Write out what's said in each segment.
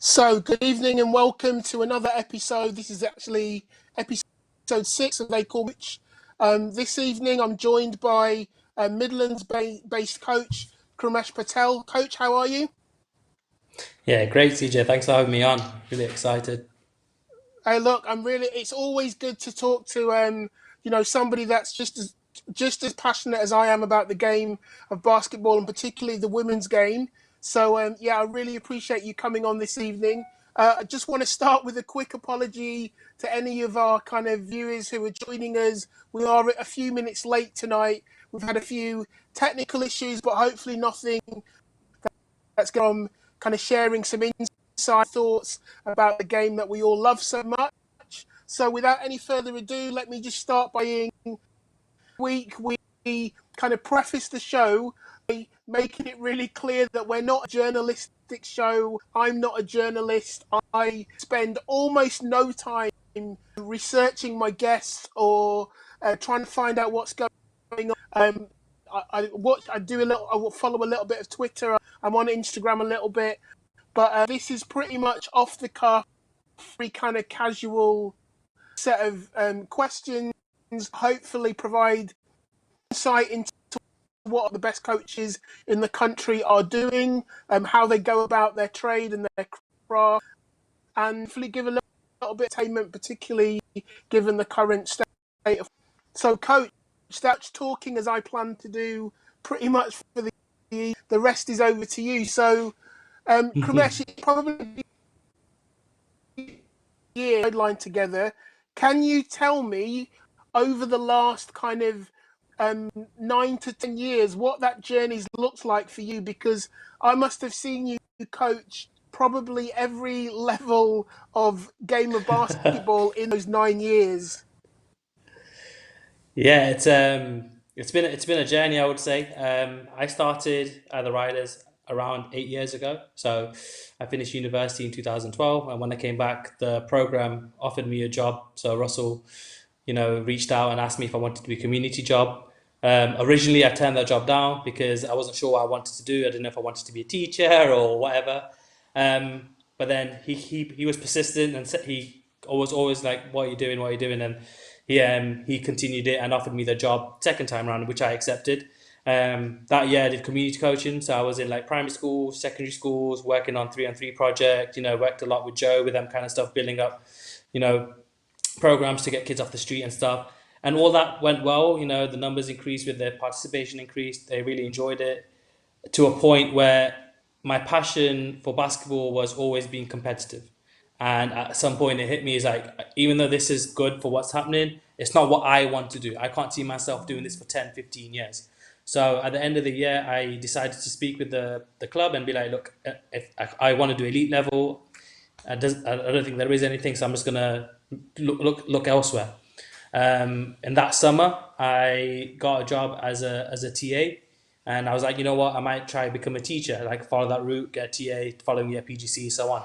So, good evening and welcome to another episode. This is actually episode 6 of They Call Which. This evening, I'm joined by Midlands-based coach Krumesh Patel. Coach, how are you? Yeah, great, CJ. Thanks for having me on. Really excited. Hey, look, it's always good to talk to somebody that's just as passionate as I am about the game of basketball and particularly the women's game. So yeah, I really appreciate you coming on this evening. I just want to start with a quick apology to any of our kind of viewers who are joining us. We are a few minutes late tonight. We've had a few technical issues, but hopefully nothing that's gone kind of sharing some inside thoughts about the game that we all love so much. So without any further ado, let me just start by saying we kind of preface the show by making it really clear that we're not a journalistic show. I'm not a journalist. I spend almost no time researching my guests or trying to find out what's going on. I will follow a little bit of Twitter. I'm on Instagram a little bit, but this is pretty much off the cuff, very kind of casual set of questions. Hopefully, provide insight into what the best coaches in the country are doing, how they go about their trade and their craft, and hopefully give a little bit of entertainment, particularly given the current state of. So, coach, that's talking as I plan to do pretty much for the rest is over to you. So, Krumesh, it's probably year sideline together. Can you tell me over the last kind of 9 to 10 years what that journey's looked like for you? Because I must have seen you coach probably every level of game of basketball in those 9 years. Yeah, it's been a journey, I would say. I started at the Riders around 8 years ago. So I finished university in 2012, and when I came back, the program offered me a job. So Russell, reached out and asked me if I wanted to do a community job. Originally, I turned that job down because I wasn't sure what I wanted to do. I didn't know if I wanted to be a teacher or whatever. But then he was persistent and said he was always like, "What are you doing? What are you doing?" And he continued it and offered me the job second time around, which I accepted. That year I did community coaching, so I was in like primary schools, secondary schools, working on 3-on-3 project. Worked a lot with Joe with them kind of stuff, building up, you know, programs to get kids off the street and stuff. And all that went well. The numbers increased with their participation increased. They really enjoyed it to a point where my passion for basketball was always being competitive. And at some point, it hit me is like, even though this is good for what's happening, it's not what I want to do. I can't see myself doing this for 10, 15 years. So at the end of the year, I decided to speak with the club and be like, look, if I want to do elite level, I don't think there is anything, so I'm just gonna look elsewhere. And that summer, I got a job as a TA, and I was like, you know what, I might try to become a teacher, like follow that route, get a TA, following year PGC, so on.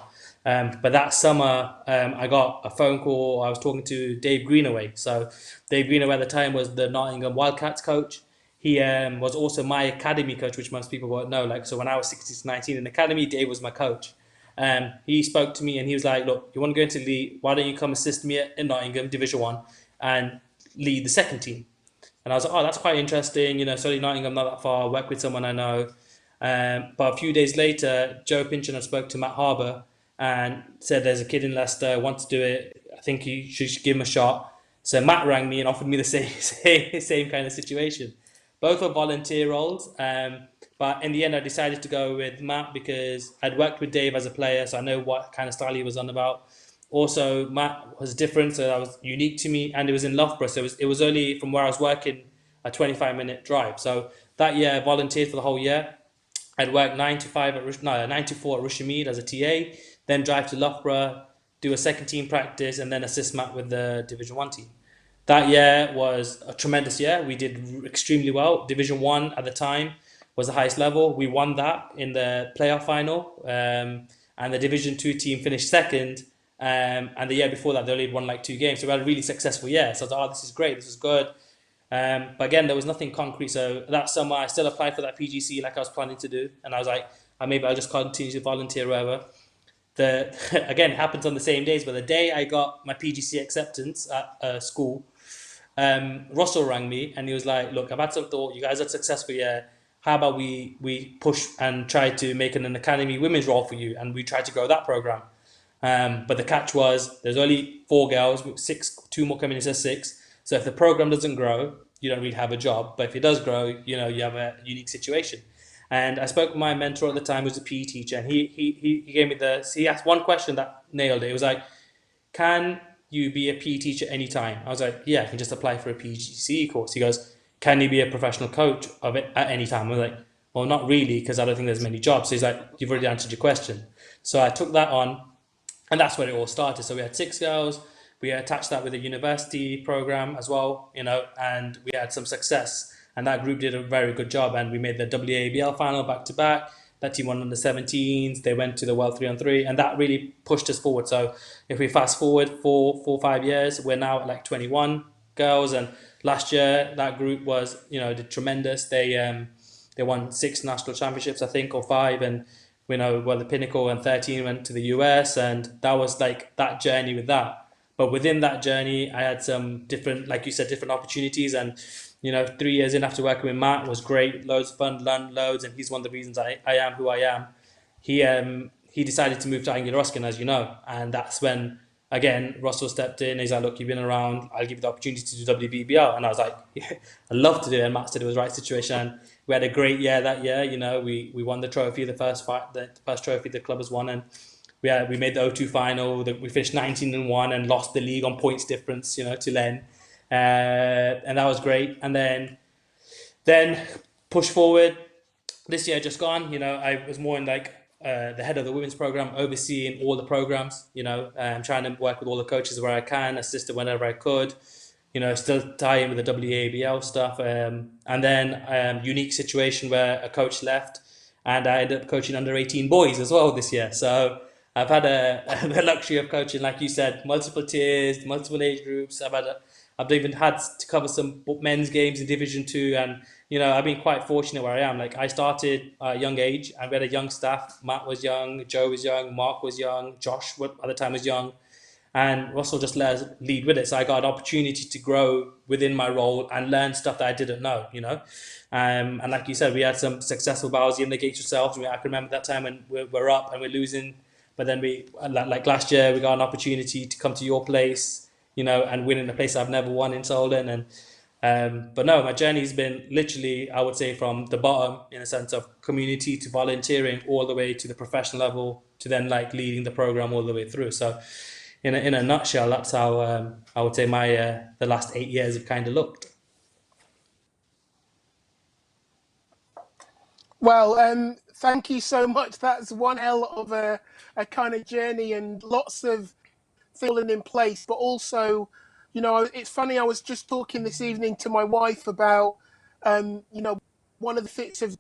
But that summer, I got a phone call. I was talking to Dave Greenaway. So Dave Greenaway at the time was the Nottingham Wildcats coach. He was also my academy coach, which most people won't know. Like, so when I was 16 to 19 in the academy, Dave was my coach. He spoke to me and he was like, "Look, you want to go into league? Why don't you come assist me in Nottingham Division One and lead the second team?" And I was like, "Oh, that's quite interesting. Sorry, Nottingham, not that far. Work with someone I know." But a few days later, Joe Pinchon spoke to Matt Harbour and said, "There's a kid in Leicester wants to do it. I think you should give him a shot." So Matt rang me and offered me the same kind of situation. Both were volunteer roles, but in the end, I decided to go with Matt because I'd worked with Dave as a player, so I know what kind of style he was on about. Also, Matt was different, so that was unique to me, and it was in Loughborough, so it was only from where I was working a 25-minute drive. So that year, I volunteered for the whole year. I'd work 9 to 5 no, 9 to 4 at Rushamede as a TA, then drive to Loughborough, do a second team practice, and then assist Matt with the Division One team. That year was a tremendous year. We did extremely well. Division One at the time was the highest level. We won that in the playoff final, and the Division Two team finished second. And the year before that, they only won like 2 games. So we had a really successful year. So I was like, "Oh, this is great. This is good." But again, there was nothing concrete. So that summer, I still applied for that PGC like I was planning to do, and I was like, maybe I'll just continue to volunteer wherever. the again, it happens on the same days, but the day I got my PGC acceptance at school, Russell rang me and he was like, "Look, I've had some thought. You guys are successful, yeah. How about we push and try to make an academy women's role for you, and we try to grow that program." But the catch was there's only 4 girls, six, two more coming in, says six. So if the program doesn't grow, you don't really have a job. But if it does grow, you have a unique situation. And I spoke with my mentor at the time, who was a PE teacher, and he gave me he asked one question that nailed it. It was like, can you be a PE teacher anytime? I was like, yeah, I can just apply for a PGCE course. He goes, can you be a professional coach of it at any time? I was like, well, not really, because I don't think there's many jobs. So he's like, you've already answered your question. So I took that on, and that's where it all started. So we had 6 girls. We attached that with a university program as well, and we had some success. And that group did a very good job, and we made the WABL final back to back. That team won under 17s. They went to the World 3-on-3, and that really pushed us forward. So if we fast forward 5 years, we're now at like 21 girls. And last year that group was, did tremendous. They won 6 national championships, I think, or 5, and the pinnacle, and 13 went to the US, and that was like that journey with that. But within that journey, I had some different, like you said, different opportunities. And 3 years in after working with Matt was great, loads of fun, learned loads, and he's one of the reasons I am who I am. He decided to move to Angular Ruskin, as you know, and that's when again Russell stepped in. He's like, look, you've been around, I'll give you the opportunity to do WBBL. And I was like, yeah, I'd love to do it. And Matt said it was the right situation. We had a great year that year. We won the trophy, the first trophy the club has won, and we made the O2 final. We finished 19-1 and lost the league on points difference, to Len, and that was great. And then push forward. This year just gone, I was more in like the head of the women's program, overseeing all the programs. Trying to work with all the coaches where I can, assist whenever I could. Still tie in with the WABL stuff. And then unique situation where a coach left, and I ended up coaching under 18 boys as well this year. So I've had the luxury of coaching, like you said, multiple tiers, multiple age groups. I've even had to cover some men's games in Division 2, and I've been quite fortunate where I am. Like, I started at a young age, and we had a young staff. Matt was young, Joe was young, Mark was young, Josh at the time was young, and Russell just let us lead with it. So I got an opportunity to grow within my role and learn stuff that I didn't know. And like you said, we had some successful battles in the gates ourselves. I can remember that time when we're up and we're losing, but then like last year, we got an opportunity to come to your place, and win in a place I've never won in Solden. But no, my journey's been literally, I would say, from the bottom in a sense of community to volunteering all the way to the professional level to then like leading the program all the way through. So in a nutshell, that's how I would say my the last 8 years have kind of looked. Well, thank you so much. That's one hell of a kind of journey, and lots of falling in place, but also, it's funny. I was just talking this evening to my wife about, one of the fits of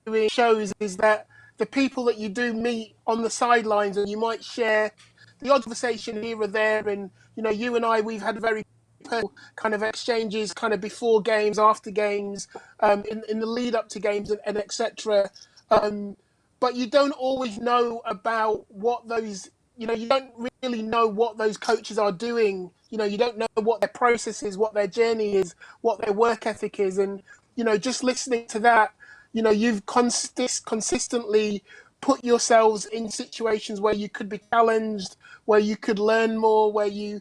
doing shows is that the people that you do meet on the sidelines, and you might share the odd conversation here or there, and you and I, we've had very personal kind of exchanges, kind of before games, after games, in the lead up to games, and etc. But you don't always know about what those, you don't really know what those coaches are doing. You don't know what their process is, what their journey is, what their work ethic is. And, just listening to that, you've consistently put yourselves in situations where you could be challenged, where you could learn more, where you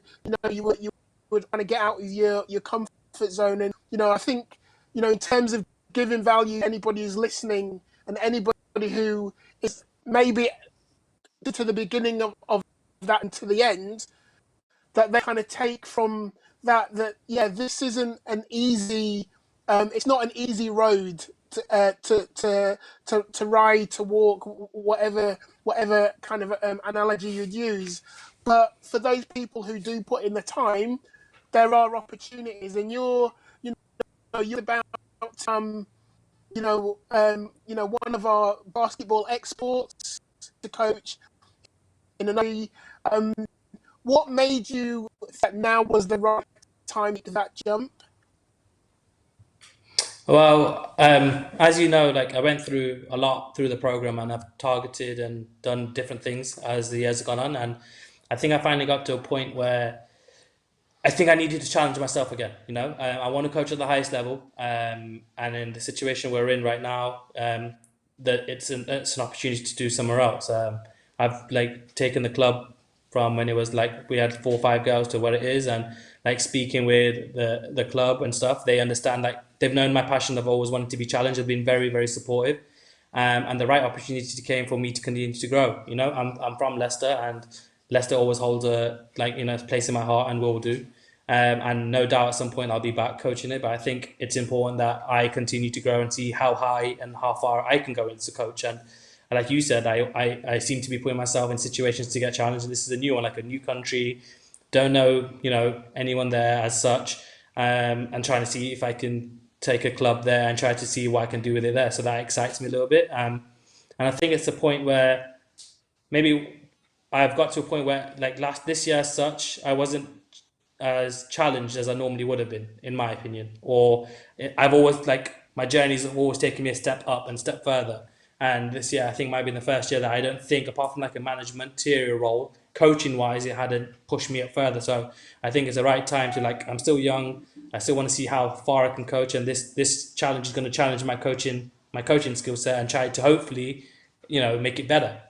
would kind of get out of your comfort zone. And, I think, in terms of giving value to anybody who's listening, and anybody who is maybe to the beginning of that and to the end, that they kind of take from that yeah, this isn't an easy, it's not an easy road to ride, to walk, whatever kind of analogy you'd use. But for those people who do put in the time, there are opportunities, and you're about um one of our basketball exports to coach in another. Um, what made you that now was the right time to that jump? Well, as you know, like I went through a lot through the program, and I've targeted and done different things as the years have gone on, and I think I finally got to a point where I think I needed to challenge myself again. I want to coach at the highest level, and in the situation we're in right now, that it's an opportunity to do somewhere else. I've like taken the club from when it was like we had 4 or 5 girls to what it is, and like speaking with the club and stuff, they understand, like they've known my passion. I've always wanted to be challenged. They've been very very supportive, and the right opportunity came for me to continue to grow. I'm from Leicester, and Leicester always holds a place in my heart and will do. And no doubt at some point I'll be back coaching it. But I think it's important that I continue to grow and see how high and how far I can go as a coach. And like you said, I seem to be putting myself in situations to get challenged. And this is a new one, like a new country. Don't know, anyone there as such, and trying to see if I can take a club there and try to see what I can do with it there. So that excites me a little bit. And I think it's a point where maybe I've got to a point where, like this year as such, I wasn't as challenged as I normally would have been, in my opinion. Or I've always, like, my journeys have always taken me a step up and step further. And this year, I think might be the first year that I don't think, apart from like a managerial role, coaching wise, it hadn't pushed me up further. So I think it's the right time to, like, I'm still young. I still want to see how far I can coach, and this challenge is going to challenge my coaching skill set and try to hopefully, make it better.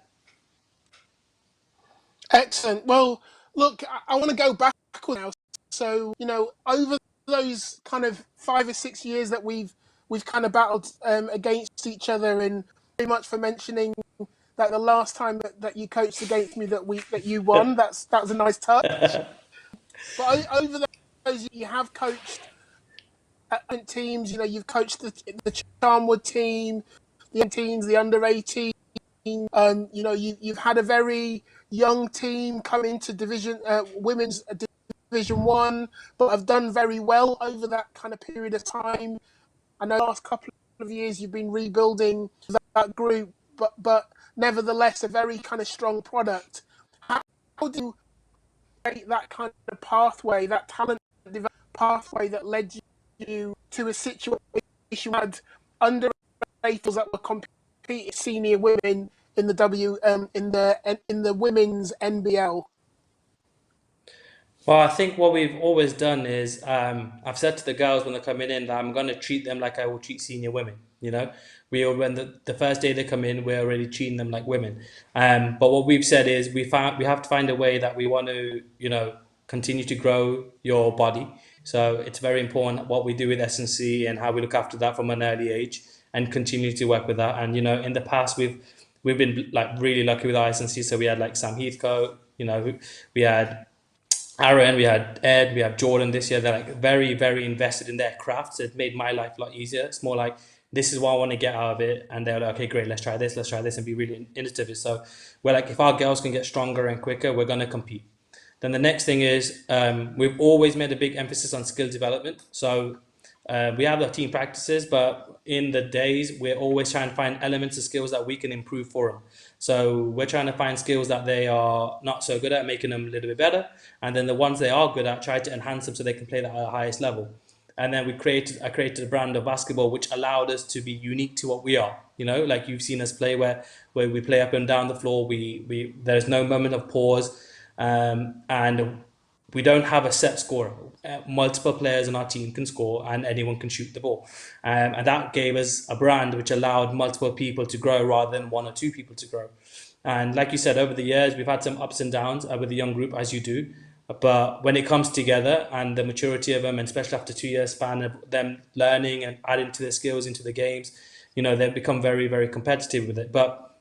Excellent. Well, look, I want to go back now. So, over those kind of 5 or 6 years that we've kind of battled against each other, and very much for mentioning that the last time that you coached against me that you won. That was a nice touch. But over those, you have coached at different teams. You've coached the Charnwood team, the teams, the under 18. You've had a very young team come into women's Division 1, but have done very well over that kind of period of time. I know the last couple of years you've been rebuilding that group, but nevertheless a very kind of strong product. How do you create that kind of pathway, that talent development pathway that led you to a situation you had under that were competing senior women in the in the women's NBL? Well, I think what we've always done is, I've said to the girls when they're coming in that I'm going to treat them like I will treat senior women. When the first day they come in, we're already treating them like women. But what we've said is we have to find a way that we want to, continue to grow your body. So it's very important what we do with S&C and how we look after that from an early age, and continue to work with that. And in the past we've been like really lucky with our S&C. So we had like Sam Heathcote, we had Aaron, we had Ed, we have Jordan this year. They're like very, very invested in their crafts. It made my life a lot easier. It's more like, this is what I want to get out of it. And they're like, okay, great, let's try this and be really innovative. So we're like, if our girls can get stronger and quicker, we're going to compete. Then the next thing is, we've always made a big emphasis on skill development. So we have our team practices, but in the days, we're always trying to find elements of skills that we can improve for them. So we're trying to find skills that they are not so good at, making them a little bit better. And then the ones they are good at, try to enhance them so they can play that at the highest level. And then I created a brand of basketball which allowed us to be unique to what we are. Like you've seen us play where we play up and down the floor. There's no moment of pause, and we don't have a set scorer. Multiple players on our team can score, and anyone can shoot the ball. And that gave us a brand which allowed multiple people to grow rather than one or two people to grow. And like you said, over the years, we've had some ups and downs with the young group, as you do. But when it comes together and the maturity of them, and especially after 2 years span of them learning and adding to their skills into the games, they've become very, very competitive with it. But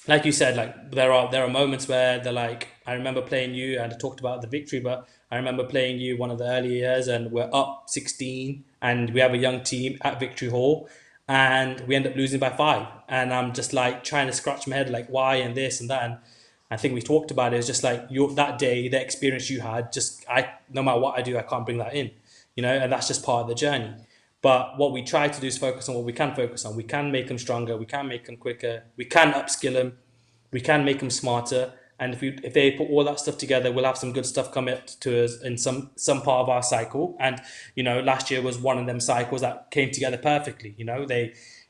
like you said, like there are moments where they're like, I remember playing you, and I talked about the victory, but I remember playing you one of the early years, and we're up 16, and we have a young team at Victory Hall, and we end up losing by 5, and I'm just like trying to scratch my head, like why and this and that. And I think we talked about it. It's just like that day, the experience you had, just no matter what I do, I can't bring that in, and that's just part of the journey. But what we try to do is focus on what we can focus on. We can make them stronger. We can make them quicker. We can upskill them. We can make them smarter. And if they put all that stuff together, we'll have some good stuff coming to us in some part of our cycle. And last year was one of them cycles that came together perfectly.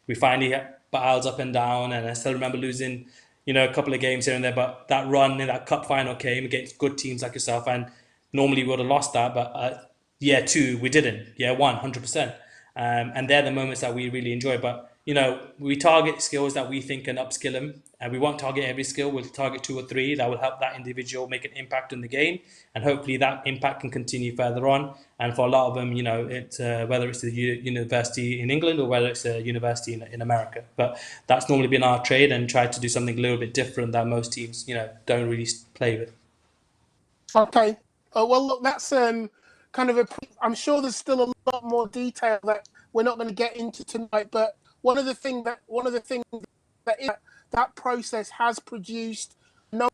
We finally battles up and down, and I still remember losing a couple of games here and there, but that run in that cup final came against good teams like yourself, and normally we would have lost that, but year two we didn't. Year one, 100%. And they're the moments that we really enjoy. But we target skills that we think can upskill them, and we won't target every skill. We'll target 2 or 3 that will help that individual make an impact in the game, and hopefully that impact can continue further on. And for a lot of them, it's whether it's a university in England or whether it's a university in America. But that's normally been our trade, and try to do something a little bit different that most teams don't really play with. Okay. Well, look, that's kind of I'm sure there's still a lot more detail that we're not going to get into tonight. But one of the things that process has produced a number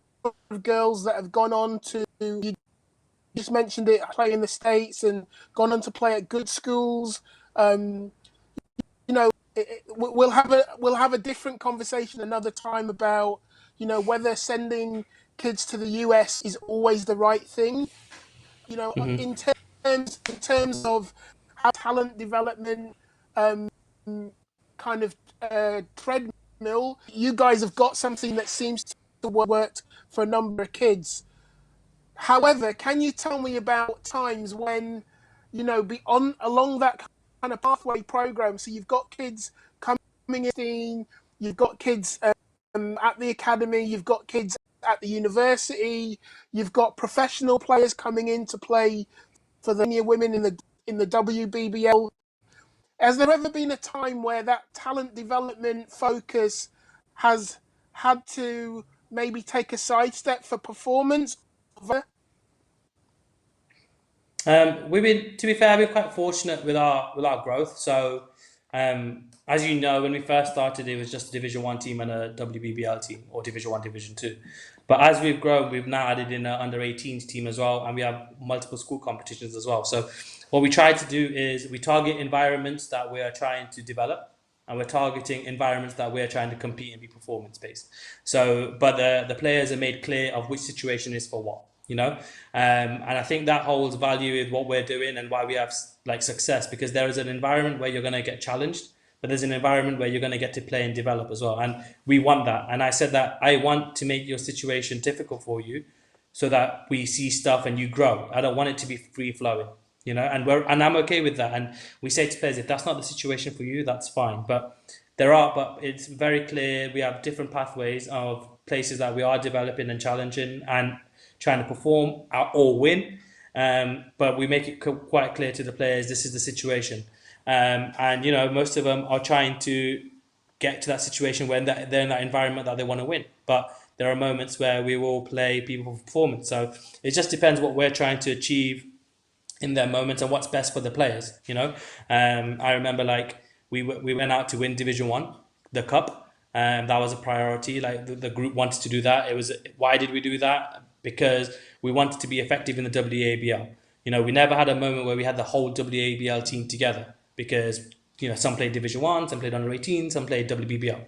of girls that have gone on to, you just mentioned it, play in the States and gone on to play at good schools. We'll have a different conversation another time about whether sending kids to the US is always the right thing. Mm-hmm. In terms of how talent development kind of treadmill, you guys have got something that seems to work for a number of kids. However, can you tell me about times when, be on along that kind of pathway program? So you've got kids coming in, you've got kids at the academy, you've got kids at the university, you've got professional players coming in to play for the women in the WBBL. Has there ever been a time where that talent development focus has had to maybe take a sidestep for performance? We've been, to be fair, we're quite fortunate with our growth. So, as you know, when we first started, it was just a Division One team and a WBBL team, or Division One, Division Two. But as we've grown, we've now added in an under 18s team as well, and we have multiple school competitions as well. So, what we try to do is we target environments that we are trying to develop, and we're targeting environments that we're trying to compete and be performance based. So, but the players are made clear of which situation is for what. And I think that holds value with what we're doing and why we have like success, because there is an environment where you're going to get challenged, but there's an environment where you're going to get to play and develop as well, and we want that. And I said that I want to make your situation difficult for you so that we see stuff and you grow. I don't want it to be free flowing, and I'm okay with that. And we say to players, if that's not the situation for you, that's fine. But it's very clear we have different pathways of places that we are developing and challenging and trying to perform or win, but we make it quite clear to the players this is the situation, and most of them are trying to get to that situation when they're in that environment that they want to win. But there are moments where we will play people for performance, so it just depends what we're trying to achieve in their moments and what's best for the players. I remember we went out to win Division One, the cup. That was a priority. Like the group wanted to do that. Why did we do that? Because we wanted to be effective in the WABL. We never had a moment where we had the whole WABL team together, because some played Division One, some played under 18, some played WBBL.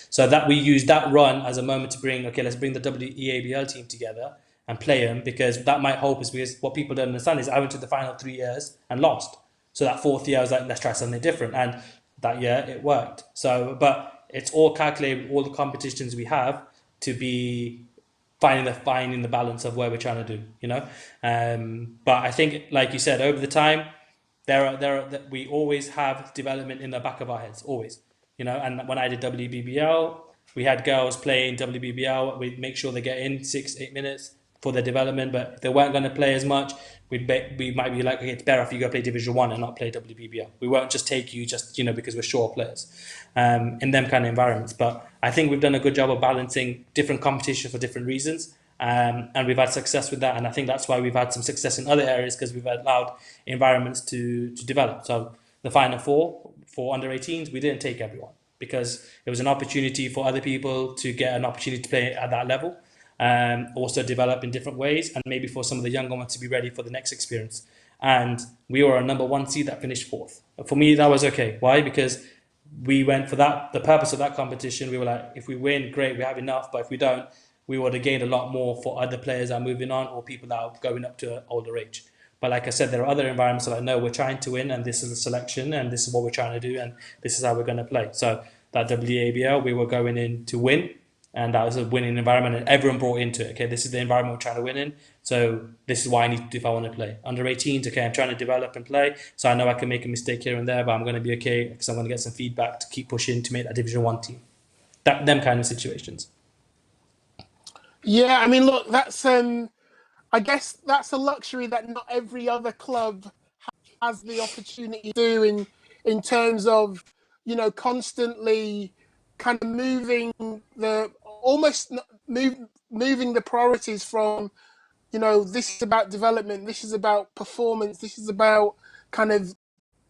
So that we used that run as a moment to let's bring the WEABL team together and play them, because that might help us. Because what people don't understand is I went to the final 3 years and lost. So that fourth year I was like, let's try something different, and that year it worked. So, but it's all calculated, all the competitions we have, to be finding the balance of where we're trying to do, but I think, like you said, over the time, we always have development in the back of our heads, always, and when I did WBBL, we had girls playing WBBL. We'd make sure they get in 6-8 minutes for their development, but if they weren't going to play as much, we might be like, okay, it's better if you go play Division One and not play WBBL. We won't just take you because we're short players, in them kind of environments. But I think we've done a good job of balancing different competitions for different reasons, and we've had success with that. And I think that's why we've had some success in other areas, because we've allowed environments to develop. So the Final Four for under 18s, we didn't take everyone, because it was an opportunity for other people to get an opportunity to play at that level. Also develop in different ways, and maybe for some of the younger ones to be ready for the next experience. And we were a number 1 seed that finished 4th. For me, that was okay. Why? Because we went for that. The purpose of that competition, we were like, if we win, great, we have enough. But if we don't, we would have gained a lot more for other players that are moving on or people that are going up to an older age. But like I said, there are other environments that no, we're trying to win, and this is the selection, and this is what we're trying to do, and this is how we're going to play. So that WABL, we were going in to win, and that was a winning environment, and everyone brought into it. Okay, this is the environment we're trying to win in, so this is what I need to do if I want to play. Under 18s, okay, I'm trying to develop and play, so I know I can make a mistake here and there, but I'm going to be okay because I'm going to get some feedback to keep pushing to make that Division 1 team. Them kind of situations. Yeah, I mean, look, that's I guess that's a luxury that not every other club has the opportunity to do in terms of, constantly kind of moving the almost moving the priorities from, this is about development, this is about performance, this is about kind of,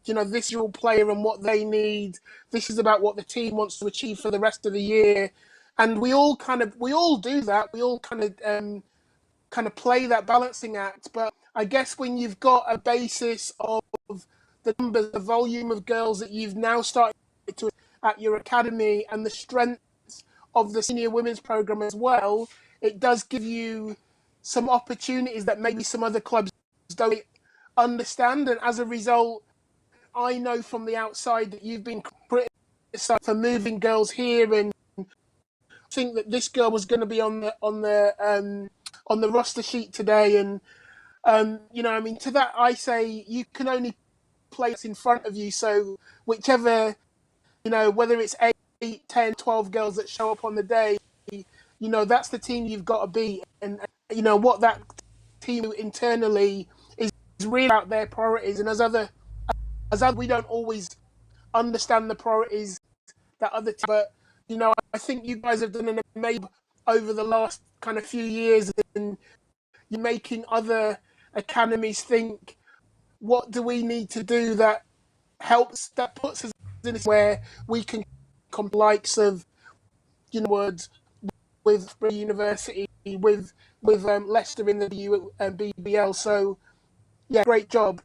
this role player and what they need, this is about what the team wants to achieve for the rest of the year. And we all do that. We all kind of play that balancing act. But I guess when you've got a basis of the numbers, the volume of girls that you've now started to at your academy, and the strength of the senior women's program as well, it does give you some opportunities that maybe some other clubs don't understand. And as a result, I know from the outside that you've been criticised for moving girls here, and think that this girl was going to be on the roster sheet today. And I mean, to that I say you can only play what's in front of you. So whichever, whether it's 8, 10, 12 girls that show up on the day, that's the team you've got to beat. And what that team internally is really about their priorities. And as we don't always understand the priorities that other teams, but I think you guys have done an amazing job over the last kind of few years, and you're making other academies think, what do we need to do that puts us in a where we can come likes of words with University, with Leicester in the BBL. So yeah, great job.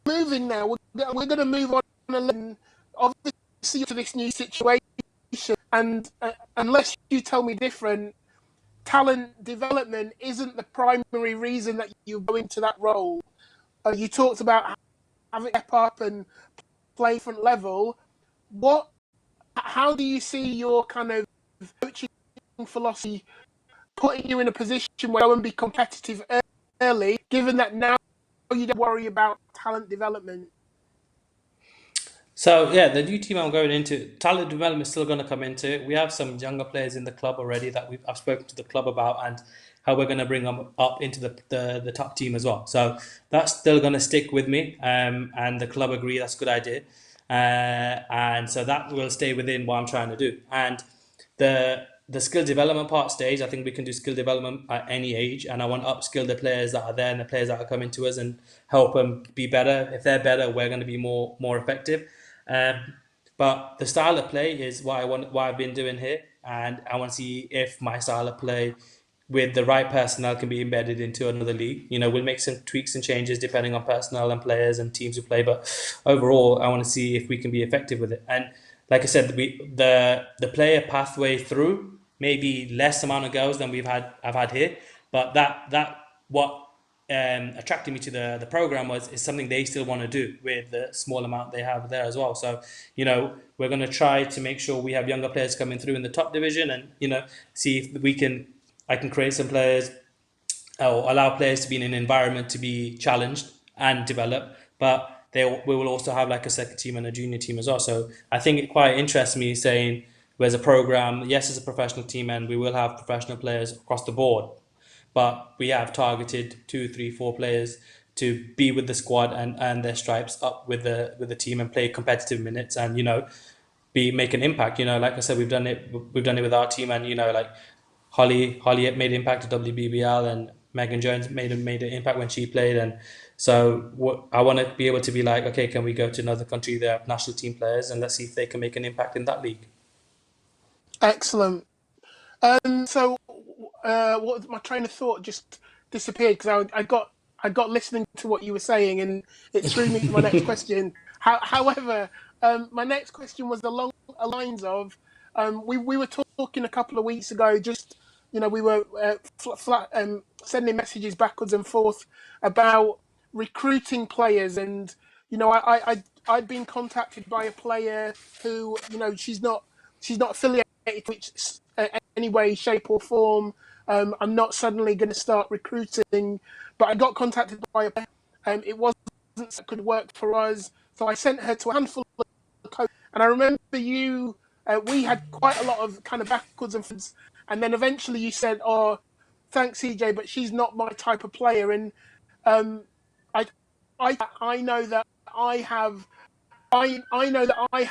Moving now, we're going to move on and obviously to this new situation. And unless you tell me different, talent development isn't the primary reason that you go into that role. You talked about having to step up and play different level. How do you see your kind of coaching philosophy putting you in a position where you go and be competitive early, given that now you don't worry about talent development? So yeah, the new team I'm going into, talent development is still going to come into it. We have some younger players in the club already that I've spoken to the club about, and how we're going to bring them up into the top team as well. So that's still going to stick with me, and the club agree that's a good idea, and so that will stay within what I'm trying to do. And the skill development part stage, I think we can do skill development at any age, and I want to upskill the players that are there and the players that are coming to us and help them be better. If they're better, we're going to be more effective. But the style of play is what I've been doing here, and I want to see if my style of play with the right personnel can be embedded into another league. We'll make some tweaks and changes depending on personnel and players and teams who play, but overall, I want to see if we can be effective with it. And like I said, the player pathway through maybe less amount of girls than I've had here, but that what attracted me to the program is something they still want to do with the small amount they have there as well. So we're going to try to make sure we have younger players coming through in the top division, and see if I can create some players or allow players to be in an environment to be challenged and develop, but we will also have like a second team and a junior team as well. So I think it quite interests me saying there's a program, yes, it's a professional team, and we will have professional players across the board, but we have targeted 2, 3, 4 players to be with the squad and their stripes up with the team and play competitive minutes, and make an impact. Like I said, we've done it with our team, and like Holly made an impact at WBBL, and Megan Jones made an impact when she played. And so I want to be able to be like, okay, can we go to another country? They have national team players, and let's see if they can make an impact in that league. Excellent. So, what my train of thought just disappeared because I got listening to what you were saying, and it threw me to my next question. However, my next question was along the lines of we were talking a couple of weeks ago. Just we were sending messages backwards and forth about recruiting players, and I'd been contacted by a player who she's not affiliated with any way, shape or form. I'm not suddenly going to start recruiting, but I got contacted by a player. It wasn't that could work for us, so I sent her to a handful of coaches. And I remember we had quite a lot of kind of backwards and forwards, and then eventually you said, "Oh, thanks, CJ, but she's not my type of player." And I, I know that I know that I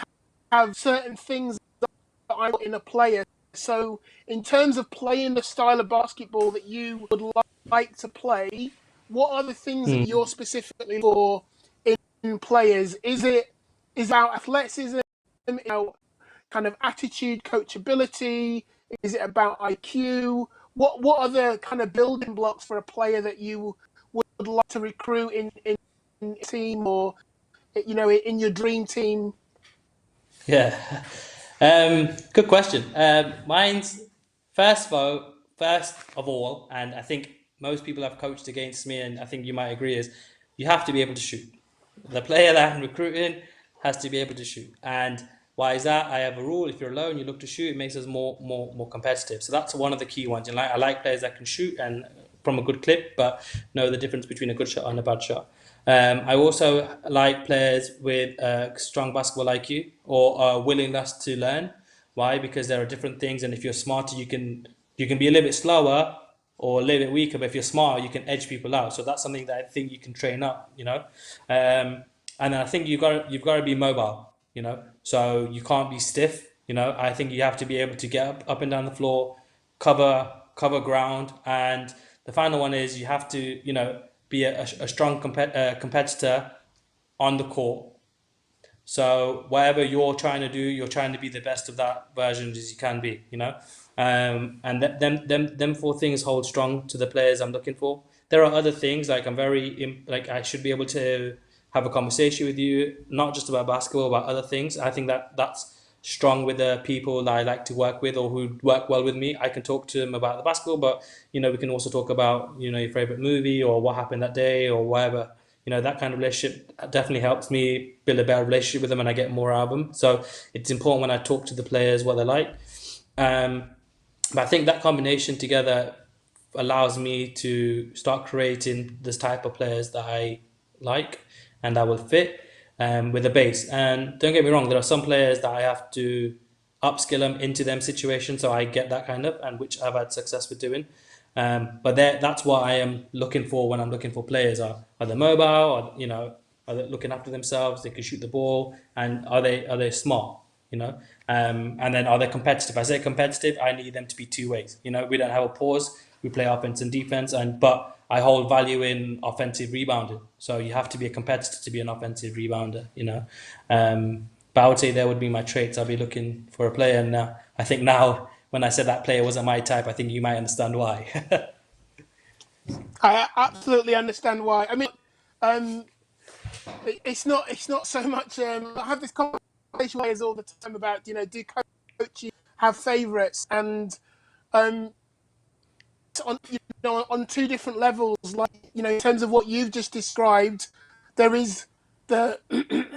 have certain things that I want in a player. So, in terms of playing the style of basketball that you would like to play, what are the things that you're specifically for in players? Is about athleticism, about kind of attitude, coachability? Is it about IQ? What are the kind of building blocks for a player that you would like to recruit in a team, or in your dream team? Yeah. Good question. Mine's first of all, and I think most people have coached against me, and I think you might agree, is you have to be able to shoot. The player that I'm recruiting has to be able to shoot. And why is that? I have a rule: if you're alone, you look to shoot. It makes us more competitive. So that's one of the key ones. And I like players that can shoot and from a good clip, but know the difference between a good shot and a bad shot. I also like players with strong basketball IQ or a willingness to learn. Why? Because there are different things, and if you're smarter, you can be a little bit slower or a little bit weaker. But if you're smarter, you can edge people out. So that's something that I think you can train up. And I think you've got to be mobile. So you can't be stiff. I think you have to be able to get up and down the floor, cover ground, and the final one is you have to be a strong competitor on the court. So whatever you're trying to do, you're trying to be the best of that version as you can be. And them four things hold strong to the players I'm looking for. There are other things like I should be able to have a conversation with you, not just about basketball, about other things. I think that's strong with the people that I like to work with or who work well with me. I can talk to them about the basketball, but we can also talk about your favorite movie or what happened that day or whatever. That kind of relationship definitely helps me build a better relationship with them and I get more out of them. So it's important when I talk to the players what they like. But I think that combination together allows me to start creating this type of players that I like and that will fit with a base. And don't get me wrong, there are some players that I have to upskill them into them situations, so I get that kind of, and which I've had success with doing. But that's what I am looking for when I'm looking for players. Are they mobile? Are they looking after themselves? They can shoot the ball, and are they smart? And then are they competitive? I say competitive, I need them to be two ways. We don't have a pause. We play offense and defense, but I hold value in offensive rebounding. So you have to be a competitor to be an offensive rebounder. But I would say there would be my traits. I'll be looking for a player, and I think now when I said that player wasn't my type, I think you might understand why. I absolutely understand why. I mean, um, it's not so much. I have this conversation with players all the time about do coaches have favourites, and um, on two different levels. Like in terms of what you've just described, there is the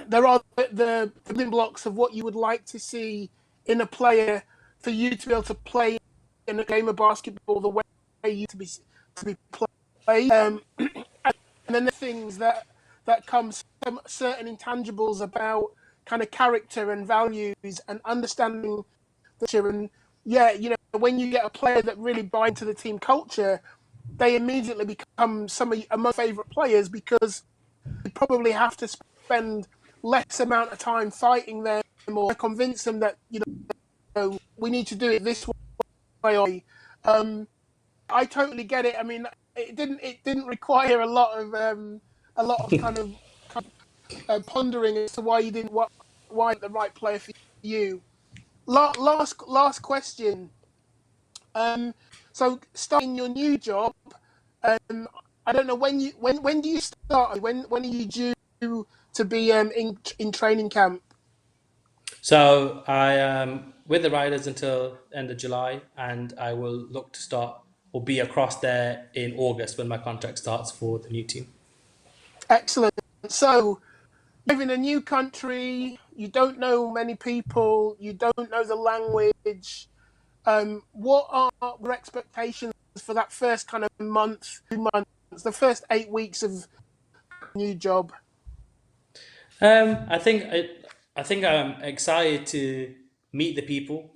there are the building blocks of what you would like to see in a player for you to be able to play in a game of basketball the way you to be played. And then the things that comes from certain intangibles about kind of character and values and understanding the and when you get a player that really binds to the team culture, they immediately become some of my favorite players because you probably have to spend less amount of time fighting them or convince them that we need to do it this way. I totally get it. I mean, it didn't require a lot of pondering as to why you didn't why the right player for you. Last question. So starting your new job, I don't know when do you start? When are you due to be in training camp? So I am with the Riders until end of July, and I will look to start or be across there in August when my contract starts for the new team. Excellent. So, live in a new country, you don't know many people, you don't know the language. What are your expectations for that first kind of month, 2 months, the first 8 weeks of new job? Um, I think I, I think I'm excited to meet the people.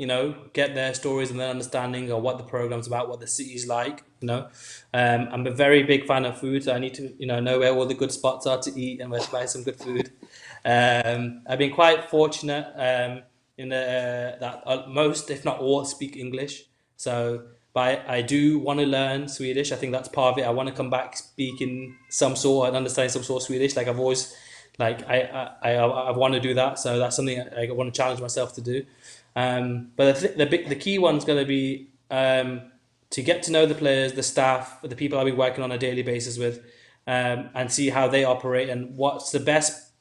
Get their stories and their understanding of what the program's about, what the city's like. I'm a very big fan of food, so I need to know where all the good spots are to eat and where to buy some good food. I've been quite fortunate in that most, if not all, speak English. So, but I do want to learn Swedish. I think that's part of it. I want to come back speaking some sort and understanding some sort of Swedish. Like I've always, like I want to do that. So that's something I want to challenge myself to do. But the key one's going to be to get to know the players, the staff, the people I'll be working on a daily basis with, and see how they operate and what's the best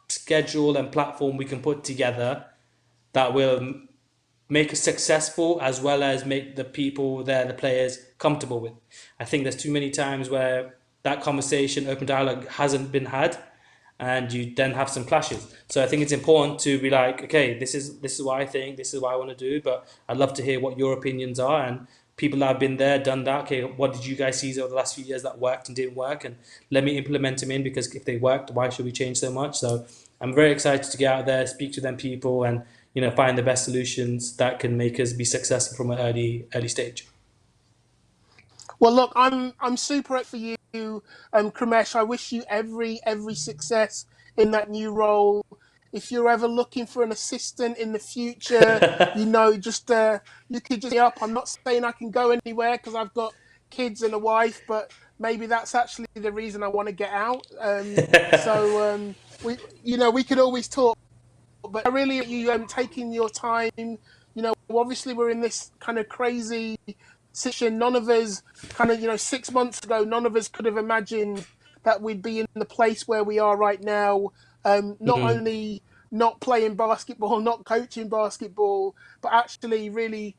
schedule and platform we can put together that will make us successful as well as make the people there, the players, comfortable with. I think there's too many times where that conversation, open dialogue, hasn't been had, and you then have some clashes. So I think it's important to be like, okay, this is what I think, this is what I want to do, but I'd love to hear what your opinions are and people that have been there, done that. Okay, what did you guys see over the last few years that worked and didn't work, and let me implement them in because if they worked, why should we change so much? So I'm very excited to get out there, speak to them people, and find the best solutions that can make us be successful from an early stage. Well, look, I'm super up for you, Krumesh. I wish you every success in that new role. If you're ever looking for an assistant in the future, just you could just up. I'm not saying I can go anywhere because I've got kids and a wife, but maybe that's actually the reason I want to get out. We could always talk, but I really you taking your time. Obviously we're in this kind of crazy situation. None of us 6 months ago, none of us could have imagined that we'd be in the place where we are right now. Not Mhm. only not playing basketball, not coaching basketball, but actually really,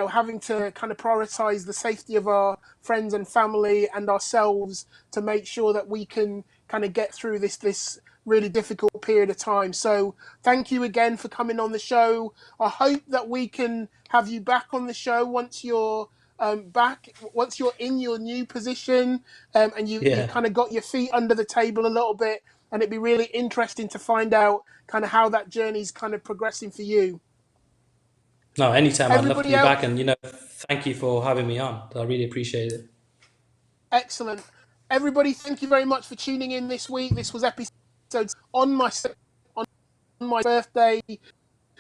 having to kind of prioritize the safety of our friends and family and ourselves to make sure that we can kind of get through this really difficult period of time. So thank you again for coming on the show. I hope that we can have you back on the show once you're in your new position, and you've Yeah. kind of got your feet under the table a little bit, and it'd be really interesting to find out kind of how that journey's kind of progressing for you. No, anytime. I'd love to Everybody be back, else, and thank you for having me on. I really appreciate it. excellent. Everybody, thank you very much for tuning in this week. This was episode on on my birthday.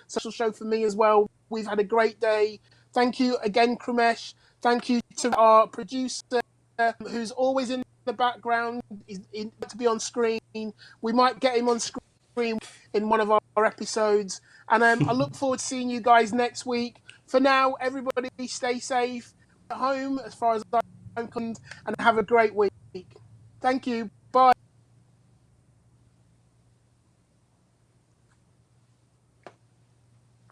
Social show for me as well. We've had a great day. Thank you again, Krumesh. Thank you to our producer, who's always in the background. He's to be on screen. We might get him on screen in one of our episodes. And I look forward to seeing you guys next week. For now, everybody stay safe at home as far as I'm concerned, and have a great week. Thank you.